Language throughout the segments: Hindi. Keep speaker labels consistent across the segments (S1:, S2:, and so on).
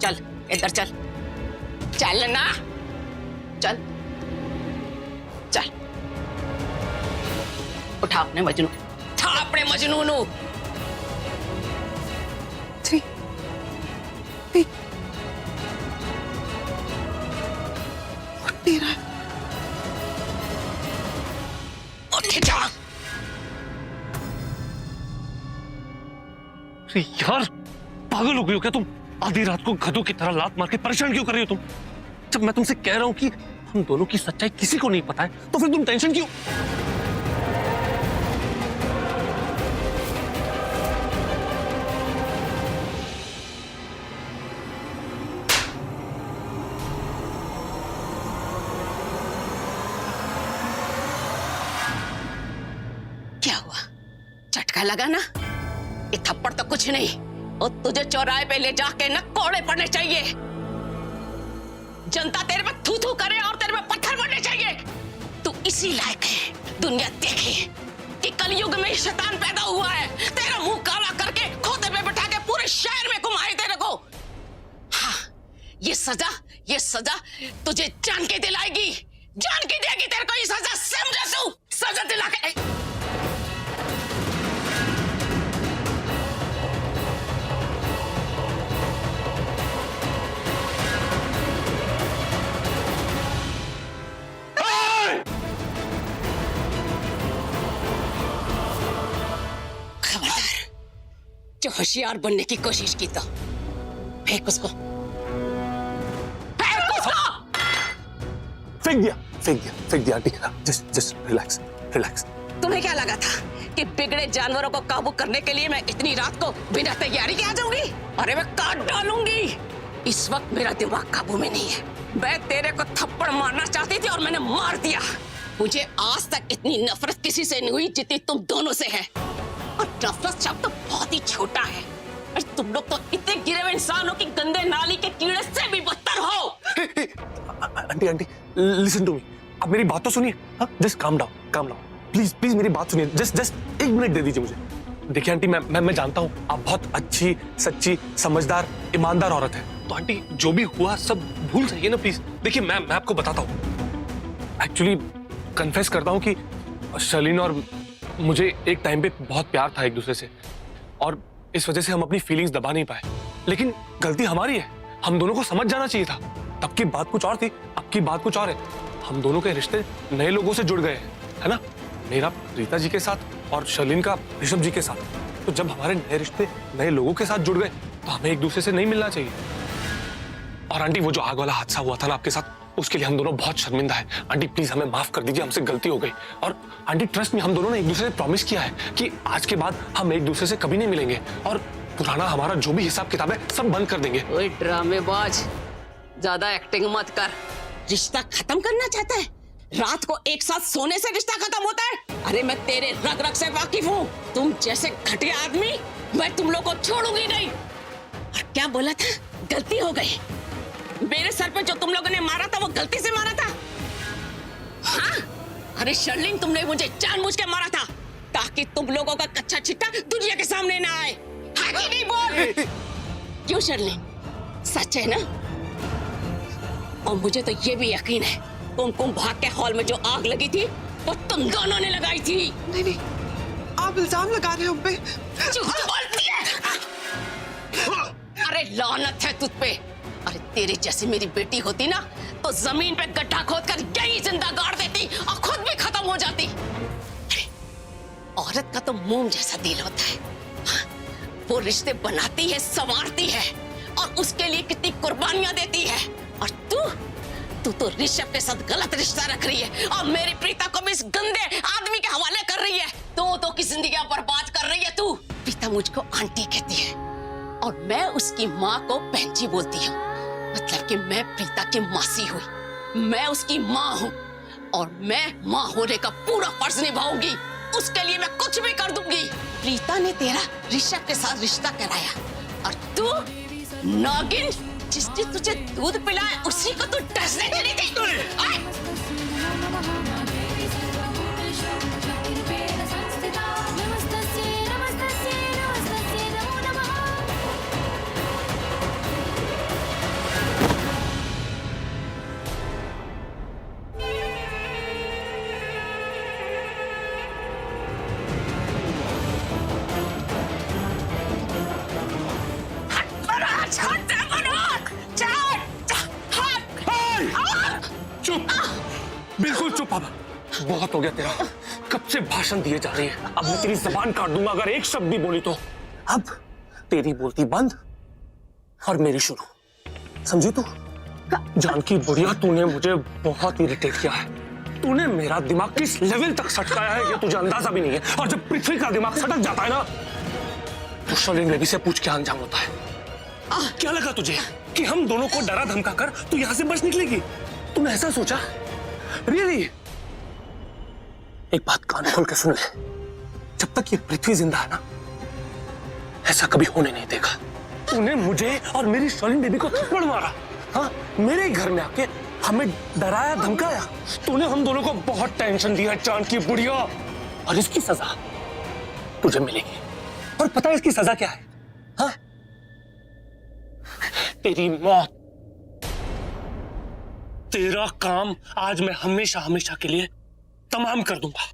S1: चल इधर चल, चल ना, चल चल, उठा अपने मजनू, उठा अपने मजनू नु।
S2: ठीक ठीक उठ नहीं रहा है।
S1: उठ जा।
S3: अरे यार पागल हो गई हो क्या तुम? आधी रात को गधों की तरह लात मार के परेशान क्यों कर रही हो तुम? जब मैं तुमसे कह रहा हूं कि हम दोनों की सच्चाई किसी को नहीं पता है तो फिर तुम टेंशन क्यों?
S1: क्या हुआ, झटका लगा ना? ये थप्पड़ तो कुछ नहीं, और तुझे चौराहे पे ले जाके न कोड़े पड़ने चाहिए। जनता तेरे पे थू थू करे और तेरे पे पत्थर पड़ने चाहिए। तू इसी लायक है दुनिया देखे कि कलयुग में शैतान पैदा हुआ है। तेरा मुंह काला करके खोते पे बिठा के पूरे शहर में घुमाए तेरे को। हाँ, ये सजा तुझे जान के दिलाएगी, जान के देगी तेरे को ये सजा। समझे तू? सजा दिला के जो होशियार बनने की कोशिश की तो फेंक उसको, फेंक उसको।
S3: फेंक दिया आंटी। Just relax relax.
S1: तुम्हें क्या लगा था कि बिगड़े जानवरों को काबू करने के लिए मैं इतनी रात को बिना तैयारी के आ जाऊंगी? अरे मैं काट डालूंगी। इस वक्त मेरा दिमाग काबू में नहीं है। मैं तेरे को थप्पड़ मारना चाहती थी और मैंने मार दिया। मुझे आज तक इतनी नफरत किसी से नहीं हुई जितनी तुम दोनों से है। और नफरत शब्द तो बहुत ही छोटा है। अरे तुम लोग तो इतने गिरे हुए इंसान हो कि गंदे नाली के कीड़े से भी बदतर हो।
S3: Aunty listen to me. आप मेरी बात तो सुनिए। जस्ट काम डाउन प्लीज मेरी बात सुनिए। जस्ट एक मिनट दे दीजिए मुझे। देखिए आंटी, मैं जानता हूँ आप बहुत अच्छी, सच्ची, समझदार, ईमानदार औरत है। तो आंटी जो भी हुआ सब भूल जाइए ना प्लीज। देखिए मैं आपको बताता हूँ। एक्चुअली कन्फेस करता हूँ कि शर्लिन और मुझे एक टाइम पे बहुत प्यार था एक दूसरे से, और इस वजह से हम अपनी फीलिंग्स दबा नहीं पाए। लेकिन गलती हमारी है। हम दोनों को समझ जाना चाहिए था। तब की बात कुछ और थी, अब की बात कुछ और है। हम दोनों के रिश्ते नए लोगों से जुड़ गए हैं, है ना? मेरा रीता जी के साथ और शर्लिन का ऋषभ जी के साथ। तो जब हमारे नए रिश्ते नए लोगों के साथ जुड़ गए तो हमें एक दूसरे से नहीं मिलना चाहिए। और आंटी वो जो आग वाला हादसा हुआ था ना आपके साथ, उसके लिए हम दोनों बहुत शर्मिंदा है। आंटी प्लीज हमें माफ कर दीजिए, हमसे गलती हो गई। और आंटी ट्रस्ट में, हम दोनों ने एक दूसरे से प्रॉमिस किया है कि आज के बाद हम एक दूसरे से कभी नहीं मिलेंगे और पुराना हमारा जो भी हिसाब किताब है सब बंद कर देंगे।
S1: ओए ड्रामेबाज, ज्यादा एक्टिंग मत कर। रिश्ता खत्म करना चाहता है? रात को एक साथ सोने से रिश्ता खत्म होता है? अरे मैं तेरे रग रग से वाकिफ हूँ। तुम जैसे घटिया आदमी मैं तुम लोग को छोड़ूंगी नहीं। और क्या बोला था? गलती हो गई। मेरे सर पे जो तुम लोगों ने मारा था वो गलती से मारा था? हाँ? अरे शर्लिन, तुमने मुझे जानबूझ के मारा था ताकि तुम लोगों का कच्चा चिट्टा दुनिया के सामने ना आए। हाँ कि नहीं बोल? क्यों शर्लिन, सच है ना? और मुझे तो ये भी यकीन है कुमकुम भाग के हॉल में जो आग लगी थी वो तुम दोनों ने लगाई थी।
S2: नहीं, आप इल्जाम लगा रहे हो हम पे।
S1: झूठ बोलती है। अरे लानत है तुझ पे। अरे तेरे जैसी मेरी बेटी होती ना तो जमीन पे गड्ढा खोदकर यही जिंदा गाड़ देती और खुद भी खत्म हो जाती। अरे औरत का तो मोम जैसा दिल होता है। हाँ, वो रिश्ते बनाती है, संवारती है और उसके लिए कितनी कुर्बानियां देती है। और तू तो ऋषभ के साथ गलत रिश्ता रख रही है और मेरी प्रीता को भी इस गंदे आदमी के हवाले कर रही है। दो की जिंदगी बर्बाद कर रही है तू। प्रीता मुझको आंटी कहती है और मैं उसकी माँ को बहन जी बोलती हूँ। मतलब कि मैं प्रीता की मासी हुई, मैं उसकी माँ हूँ और मैं माँ होने का पूरा फर्ज निभाऊंगी। उसके लिए मैं कुछ भी कर दूंगी। प्रीता ने तेरा ऋषभ के साथ रिश्ता कराया और तू नागिन जिसने तुझे दूध पिलाया उसी को तू डसने के लिए दी।
S3: अब बहुत हो गया तेरा। कब से भाषण दिए जा रही है, अब मैं तेरी जबान काट दूंगा अगर एक शब्द भी बोली तो। अब तेरी बोलती बंद और मेरी शुरू, समझी तू? जानकी बुढ़िया, तूने मुझे बहुत इरिटेट किया है। तूने मेरा दिमाग किस लेवल तक सटकाया है ये तुझे अंदाजा भी नहीं है। और जब पृथ्वी का दिमाग सटक जाता है ना, तो शर्लिन बेबी से पूछ क्या अंजाम होता है। क्या लगा तुझे कि हम दोनों को डरा धमका कर तू यहां से बच निकलेगी? तूने ऐसा सोचा? रियली? एक बात कान खोल के सुन ले, जब तक ये पृथ्वी जिंदा है ना, ऐसा कभी होने नहीं देगा। तूने मुझे और मेरी शर्लिन बेबी को थप्पड़ मारा, हाँ, मेरे घर में आके हमें डराया धमकाया। तूने हम दोनों को बहुत टेंशन दिया जानकी बुढ़िया, और इसकी सजा तुझे मिलेगी। और पता है इसकी सजा क्या है? हाँ, तेरी मौत। तेरा काम आज मैं हमेशा हमेशा के लिए तमाम कर दूंगा।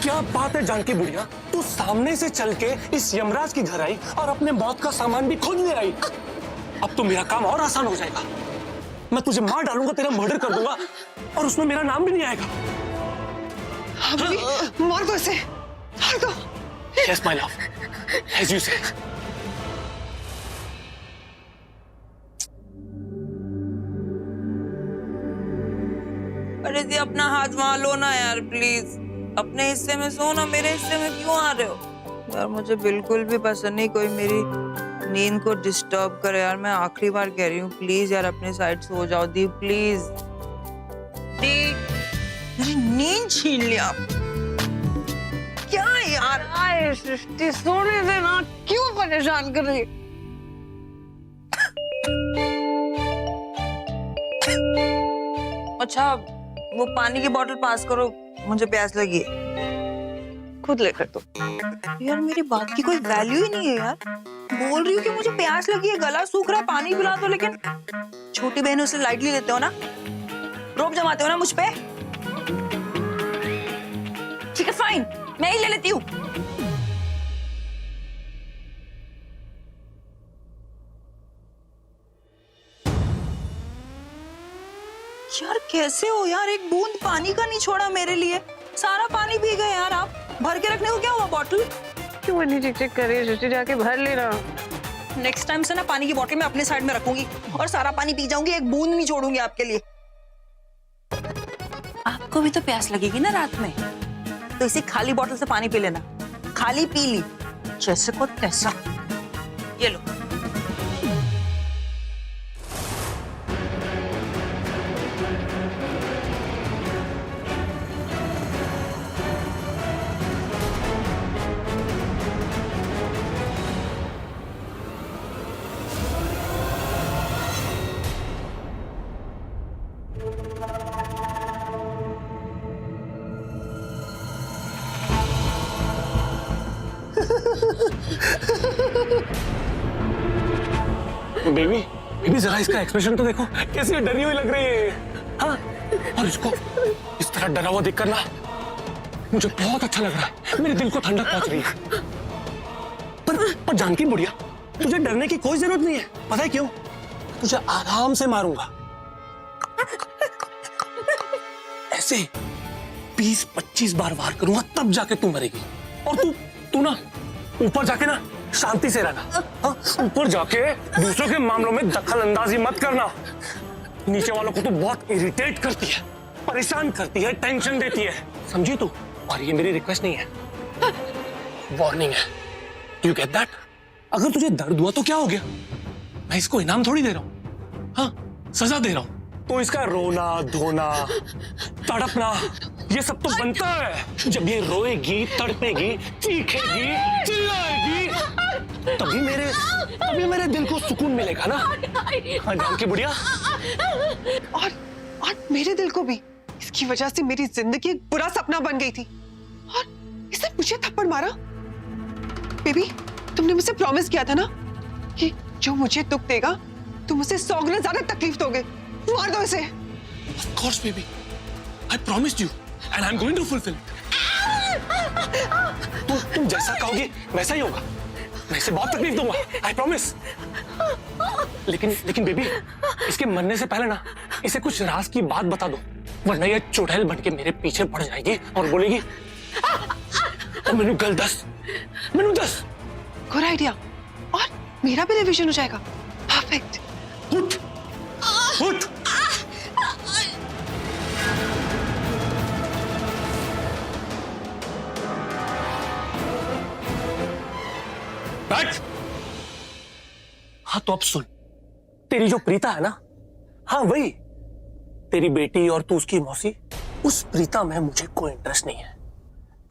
S3: क्या बात है जानकी बुढ़िया, तू सामने से चल के इस यमराज के घर आई और अपने मौत का सामान भी खुद ले आई। अब तो मेरा काम और आसान हो जाएगा। मैं तुझे मार डालूंगा, तेरा मर्डर कर दूंगा और उसमें मेरा नाम भी नहीं आएगा।
S2: हाँ बेबी, मार दो इसे, मार दो।
S3: Yes, my love. As you say.
S4: अरे दी, अपना हाथ वहां लो ना यार प्लीज। अपने हिस्से में सो ना, मेरे हिस्से में क्यों आ रहे हो यार? मुझे बिल्कुल भी पसंद नहीं कोई मेरी नींद को डिस्टर्ब करे यार। मैं आखिरी बार कह रही हूँ, प्लीज यार अपने साइड सो जाओ दी, प्लीज। दी, मेरी नींद छीन लिया आप। क्या यार?
S2: आए सृष्टि, सोने देना, क्यों परेशान कर रही?
S4: अच्छा, वो पानी की बोतल पास करो, मुझे प्यास लगी है।
S2: खुद लेकर दो।
S4: यार मेरी बात की कोई वैल्यू ही नहीं है यार। बोल रही हूँ कि मुझे प्यास लगी है, गला सूख रहा है, पानी पिला दो, लेकिन छोटी बहनों से लाइटली लेते हो ना, रोब जमाते हो ना मुझ पे। ठीक है फाइन, मैं ही ले लेती हूँ। यार कैसे हो यार, एक बूंद पानी का नहीं छोड़ा मेरे लिए। सारा पानी पी गए यार आप। भर के रखने को क्या हुआ बॉटल?
S2: क्यों इतनी चिक-चिक कर रही है सृष्टि, जाके भर लेना।
S4: नेक्स्ट टाइम से ना पानी की बोतल मैं अपने साइड में रखूंगी और सारा पानी पी जाऊंगी, एक बूंद नहीं छोड़ूंगी आपके लिए। आपको भी तो प्यास लगेगी ना रात में, तो इसी खाली बोतल से पानी पी लेना। खाली पी ली, जैसे को तैसा। ये लो।
S3: बेबी, बेबी जरा इसका एक्सप्रेशन तो देखो, कैसी डरी हुई लग रही है। हाँ, और इसको इस तरह डरा हुआ देखकर ना मुझे बहुत अच्छा लग रहा है। मेरे दिल को ठंडक पहुंच रही है। पर जानकी बुढ़िया, तुझे डरने की कोई जरूरत नहीं है। पता है क्यों? तुझे आराम से मारूंगा, ऐसे 20-25 बार वार करूंगा, तब जाके तू मरेगी। और तू ना ऊपर जाके ना शांति से रहना। ऊपर जाके दूसरों के मामलों में दखल अंदाजी मत करना। नीचे वालों को तू बहुत इरिटेट करती है, परेशान करती है, टेंशन देती है, समझी तू? और ये मेरी रिक्वेस्ट नहीं है, वार्निंग है। You get that? अगर तुझे दर्द हुआ तो क्या हो गया? मैं इसको इनाम थोड़ी दे रहा हूं, हाँ, सजा दे रहा हूं। तो इसका रोना धोना तड़पना ये सब तो बनता है। जब ये रोएगी, तड़पेगी, चीखेगी, चिल्लाएगी, तभी मेरे दिल को सुकून मिलेगा ना। हाँ जानकी बुढ़िया।
S2: और मेरे दिल को भी। इसकी वजह से मेरी जिंदगी एक बुरा सपना बन गई थी और इसने मुझे थप्पड़ मारा। बेबी, तुमने मुझसे प्रॉमिस किया था ना कि जो मुझे दुख देगा तुम उसे 100 गुना ज्यादा तकलीफ दोगे। मार दो इसे।
S3: Of course, baby. I promised you, and I'm going to fulfill. तुम जैसा कहोगी वैसा ही होगा। मैं इसे बहुत तकलीफ दूंगा। I promise. लेकिन लेकिन बेबी, इसके मरने से पहले ना इसे कुछ राज की बात बता दो, वरना ये चुड़ैल बन के मेरे पीछे पड़ जाएगी और बोलेगी मैनू गल दस, मैनू दस।
S2: गुड आइडिया, और मेरा भी रिवीजन हो जाएगा। परफेक्ट।
S3: उठ उठ। बैठ। हाँ तो अब सुन, तेरी जो प्रीता है ना, हाँ वही तेरी बेटी और तू उसकी मौसी, उस प्रीता में मुझे कोई इंटरेस्ट नहीं है।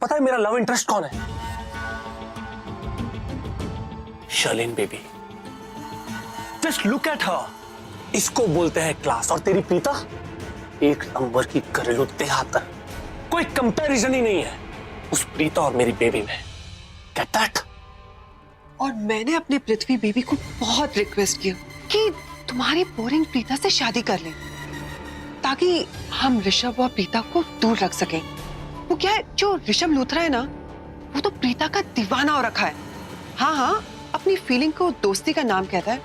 S3: पता है मेरा लव इंटरेस्ट कौन है? Sherlyn baby. Just look at her. इसको बोलते हैं क्लास, और तेरी प्रीता एक नंबर की घरेलू देहातर। कोई कंपैरिजन ही नहीं है उस प्रीता और मेरी बेबी में। Get that?
S2: और मैंने अपने पृथ्वी बेबी को बहुत रिक्वेस्ट किया कि तुम्हारी बोरिंग प्रीता से शादी कर ले, ताकि हम ऋषभ और प्रीता को दूर रख सकें। वो क्या है, जो ऋषभ लूथरा है ना, वो तो प्रीता का दीवाना हो रखा है। हाँ हाँ, अपनी फीलिंग को दोस्ती का नाम कहता है,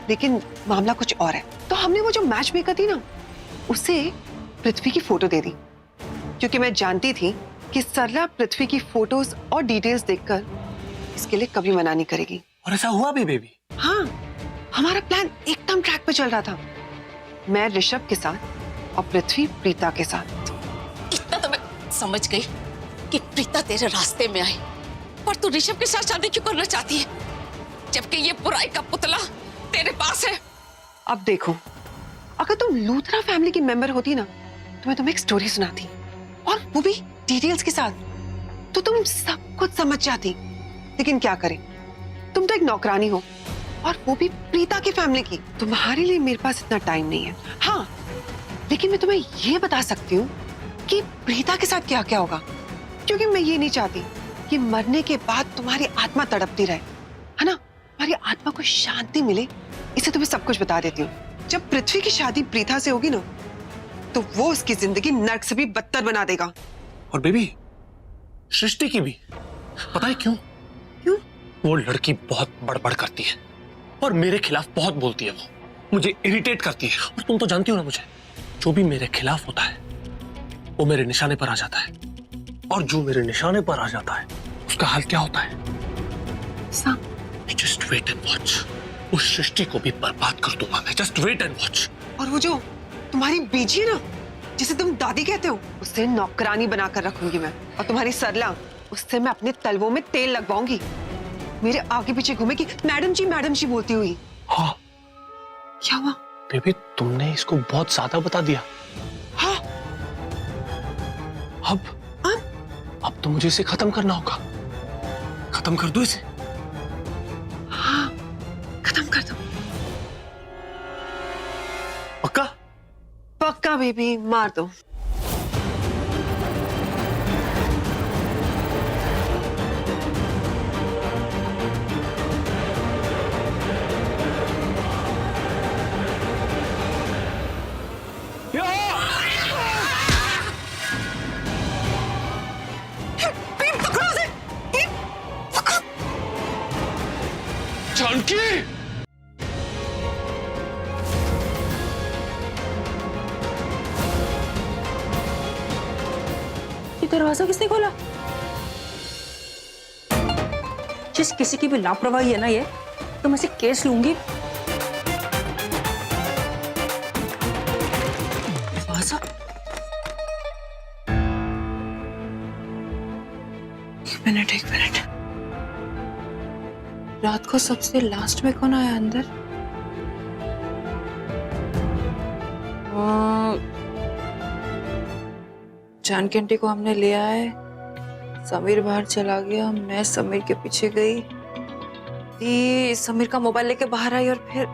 S2: लेकिन मामला कुछ और है। तो हमने वो जो मैच मेकर थी ना, उसे पृथ्वी की फोटो दे दी, क्योंकि मैं जानती थी कि सरला पृथ्वी की फोटोज और डिटेल्स देखकर इसके लिए कभी मना नहीं करेगी।
S3: और ऐसा हुआ भी बेबी?
S2: हाँ, हमारा प्लान एकदम ट्रैक पे चल रहा था। मैं ऋषभ के साथ और पृथ्वी प्रीता के साथ।
S1: इतना तो मैं समझ गई कि प्रीता तेरे रास्ते में आई, पर तू ऋषभ के साथ शादी क्यों करना चाहती है, जबकि ये बुराई का पुतला तेरे पास है।
S2: अब देखो, अगर तुम लूथरा फैमिली की मेंबर होती ना, तो मैं तुम्हें एक स्टोरी सुनाती, और वो भी डिटेल्स के साथ, तो तुम सब कुछ समझ जाती। लेकिन क्या करें, तुम तो एक नौकरानी हो, और वो भी प्रीता की फैमिली की। तुम्हारे लिए मेरे पास इतना टाइम नहीं है। हाँ, लेकिन मैं तुम्हें ये बता सकती हूँ कि प्रीता के साथ क्या क्या होगा, क्योंकि मैं ये नहीं चाहती कि मरने के बाद तुम्हारी आत्मा तड़पती रहे, है ना। तुम्हारी आत्मा को शांति मिले, इसे तुम्हें सब कुछ बता देती हूँ। जब पृथ्वी की शादी प्रीता से होगी ना, तो वो उसकी जिंदगी नर्क से भी बदतर बना देगा।
S3: और बेबी, सृष्टि की भी। पता है क्यों?
S2: क्यों?
S3: वो लड़की बहुत बड़बड़ करती है और मेरे खिलाफ बहुत बोलती है। वो मुझे इरिटेट करती है, और तुम तो जानती हो ना मुझे, जो भी मेरे खिलाफ होता है वो मेरे निशाने पर आ जाता है, और जो मेरे निशाने पर आ जाता है उसका हाल क्या होता है? Just wait and watch. उस सृष्टि को भी बर्बाद कर दूंगा मैं। Just wait and watch.
S2: और वो जो तुम्हारी बीजी है ना, जिसे तुम दादी कहते हो, उससे नौकरानी बनाकर रखूंगी मैं। और तुम्हारी सरला, उससे मैं अपने तलवों में तेल लगवाऊंगी। मेरे आगे पीछे घूमेगी मैडम जी बोलती हुई।
S3: हाँ।
S2: क्या हुआ?
S3: बेबी, तुमने इसको बहुत ज्यादा बता दिया।
S2: हाँ।
S3: अब तो मुझे इसे खत्म करना होगा। खत्म कर दो इसे।
S2: हाँ, खत्म कर दो।
S3: पक्का?
S2: पक्का बेबी, मार दो।
S3: जानकी!
S5: ये दरवाजा किसने खोला? जिस किसी की भी लापरवाही है ना ये, तो मैं इसे केस लूंगी। दरवाजा? एक मिनट। रात को सबसे लास्ट में कौन आया अंदर? जानकी आंटी को हमने ले आए, समीर बाहर चला गया, मैं समीर के पीछे गई, दी समीर का मोबाइल लेके बाहर आई, और फिर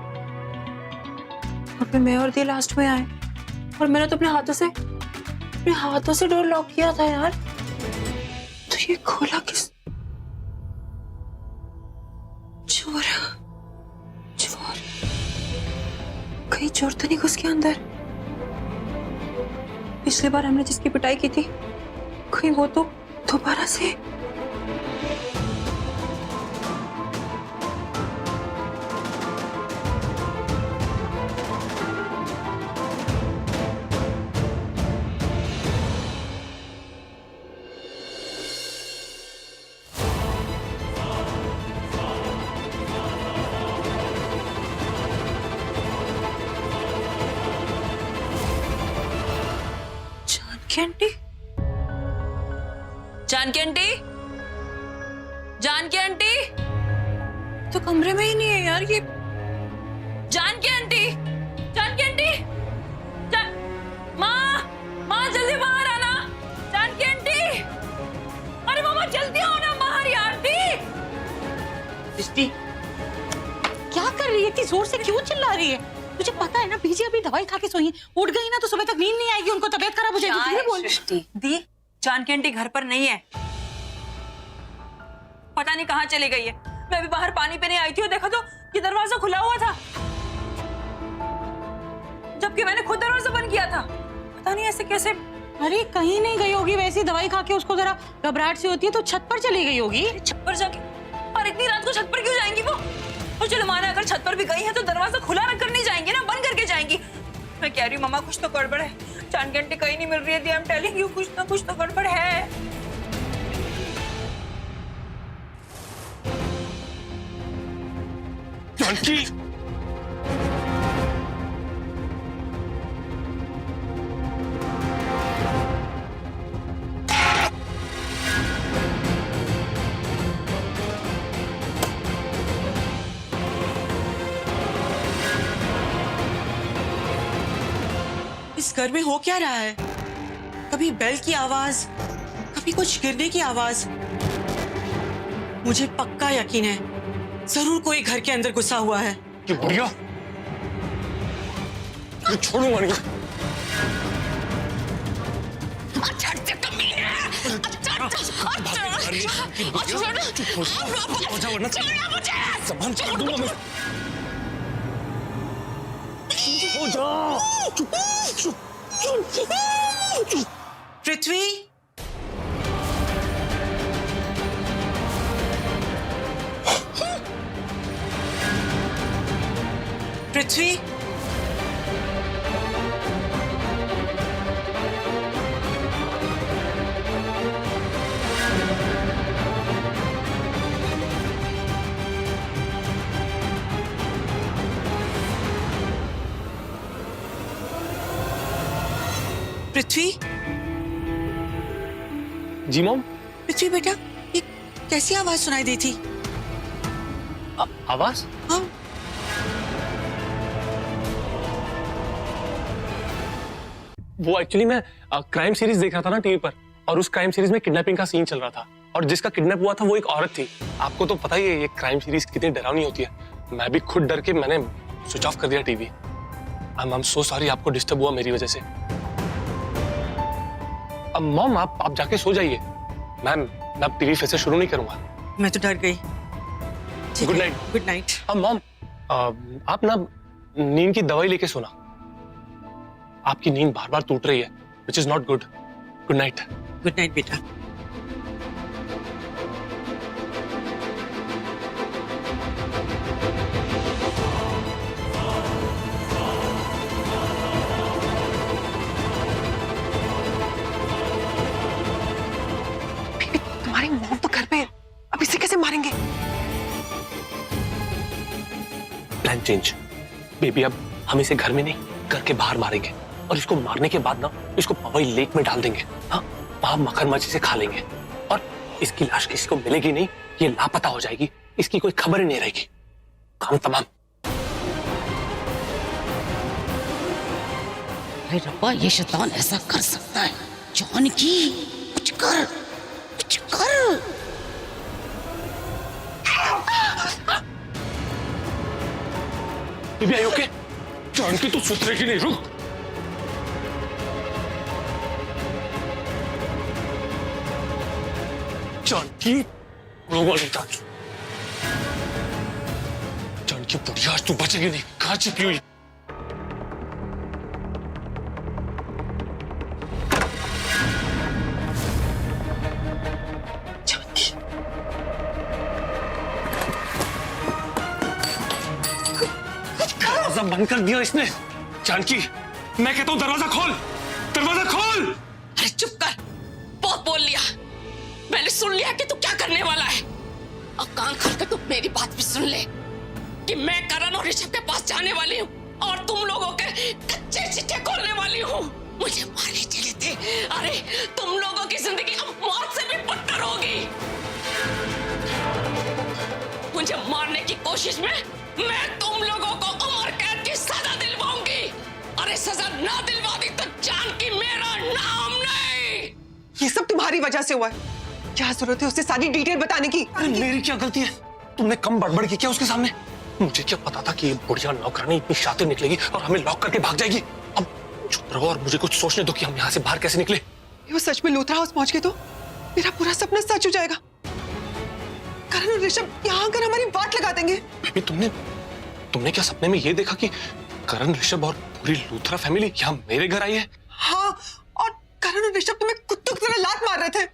S5: मैं और दी लास्ट में आए। और मैंने तो अपने हाथों से डोर लॉक किया था यार। तो ये खोला किस? चोर। कहीं चोर तो नहीं घुस गया अंदर? पिछली बार हमने जिसकी पिटाई की थी, कहीं वो तो दोबारा से? Janaki aunty, Janaki aunty, Janaki aunty तो कमरे में ही नहीं है यार ये। जानकी आंटी, जानकी आंटी, माँ, माँ जल्दी बाहर आना। जानकी आंटी, अरे मामा जल्दी आओ ना बाहर यार।
S6: दृष्टि क्या कर रही है? इतनी जोर से क्यों चिल्ला रही है? तुझे पता है ना बीजी अभी दवाई खा के सोई है, उठ गई ना तो सुबह तक नींद नहीं आएगी, उनको तबीयत खराब हो जाएगी। तुम्हें बोल
S5: सृष्टि दी, जानकी आंटी घर पर नहीं है, पता नहीं कहाँ चली गई है। मैं अभी बाहर पानी पीने आई थी और देखा तो ये दरवाजा खुला हुआ था, जबकि मैंने खुद दरवाजा बंद किया था। पता नहीं ऐसे कैसे।
S6: अरे कहीं नहीं गई होगी, वैसी दवाई खा के उसको जरा घबराहट सी होती है तो छत पर चली गई होगी।
S5: छत पर जाके, और इतनी रात को छत पर क्यों जाएंगी वो? और चलो माना अगर छत पर भी गई है तो दरवाजा खुला रखकर नहीं जाएंगी ना, बंद करके जाएंगी। मैं कह रही हूँ मामा कुछ तो गड़बड़ है, जानकी आंटी कहीं नहीं मिल रही है। आई एम टेलिंग यू, कुछ ना कुछ तो गड़बड़ है।
S3: जानकी,
S6: इस घर में हो क्या रहा है? कभी बेल की आवाज, कभी कुछ गिरने की आवाज। मुझे पक्का यकीन है जरूर कोई घर के अंदर घुसा हुआ है।
S3: ये बुढ़िया, मैं छोड़ूंगा नहीं। सामान छोड़ दूंगा मैं। हो जा।
S6: पृथ्वी, पृथ्वी, पृथ्वी,
S3: जी मॉम।
S6: पृथ्वी बेटा, ये कैसी आवाज सुनाई दी थी?
S3: आवाज?
S6: हाँ,
S3: वो एक्चुअली मैं क्राइम सीरीज देख रहा था ना टीवी पर, और उस क्राइम सीरीज में किडनैपिंग का सीन चल रहा था, और जिसका किडनैप हुआ था वो एक औरत थी। आपको तो पता ही है ये क्राइम सीरीज कितनी डरावनी होती है। मैं भी खुद डर के मैंने स्विच ऑफ कर दिया TV. I am so sorry, आपको डिस्टर्ब हुआ मेरी वजह से। अब मॉम आप जाके सो जाइए। मैं अब टीवी फिर से शुरू नहीं करूंगा।
S6: मैं तो डर गई।
S3: Good night.
S6: Good night.
S3: अब मॉम आप ना नींद की दवाई लेके सोना। आपकी नींद बार बार टूट रही है, which is not good. Good night.
S6: Good night बेटा।
S2: तुम्हारी मॉम तो घर पे, अब इसे कैसे मारेंगे?
S3: Plan change baby. अब हम इसे घर में नहीं, घर के बाहर मारेंगे, और इसको मारने के बाद ना इसको पवई लेक में डाल देंगे। हाँ, वहां मगरमच्छ से खा लेंगे, और इसकी लाश किसी को मिलेगी नहीं, ये लापता हो जाएगी, इसकी कोई खबर ही नहीं रहेगी। काम तमाम।
S1: अरे रब्बा, ये शैतान ऐसा कर सकता है? जानकी, कुछ कर, कुछ कर।
S3: Baby, okay? जानकी तू सुधरेगी नहीं, रुक। जानकी, जानकी बुढ़िया, आज तू बचेगी नहीं। कहाँ छिपी हुई? दरवाजा बंद कर दिया इसने। जानकी, मैं कहता हूं दरवाजा खोल, दरवाजा खोल।
S1: अरे चुप कर, बहुत बोल लिया। मैंने सुन लिया कि तू क्या करने वाला है। अब कान खोल के तू मेरी बात भी सुन ले कि मैं करण और ऋषभ के पास जाने वाली हूँ और तुम लोगों के कच्चे चिट्ठे खोलने वाली हूँ। मुझे मारने चले थे, अरे कोशिश में मैं तुम लोगों को उम्र कैद की सजा दिलवाऊंगी। अरे सजा ना दिलवा दी तो जानकी मेरा नाम नहीं।
S2: ये सब तुम्हारी वजह से हुआ है। क्या जरूरत है उससे सारी डिटेल बताने की?
S3: अरे मेरी क्या गलती है? तुमने कम बड़बड़ की क्या उसके सामने? मुझे क्या पता था कि ये बुढ़िया नौकरानी इतनी शातिर निकलेगी और हमें लॉक करके भाग जाएगी। अब चुप रहो और मुझे कुछ सोचने दो कि हम यहाँ से बाहर कैसे निकले।
S2: वो सच में लूथरा हाउस पहुंच गए तो मेरा पूरा सपना सच हो जाएगा। करण और ऋषभ यहाँ आकर हमारी बात लगा देंगे।
S3: बेबी तुमने क्या सपने में ये देखा कि करण, ऋषभ और पूरी लूथरा फैमिली यहाँ मेरे घर आई है?
S2: हाँ, और करण और ऋषभ तुम्हें कुत्तों की तरह लात मार रहे थे।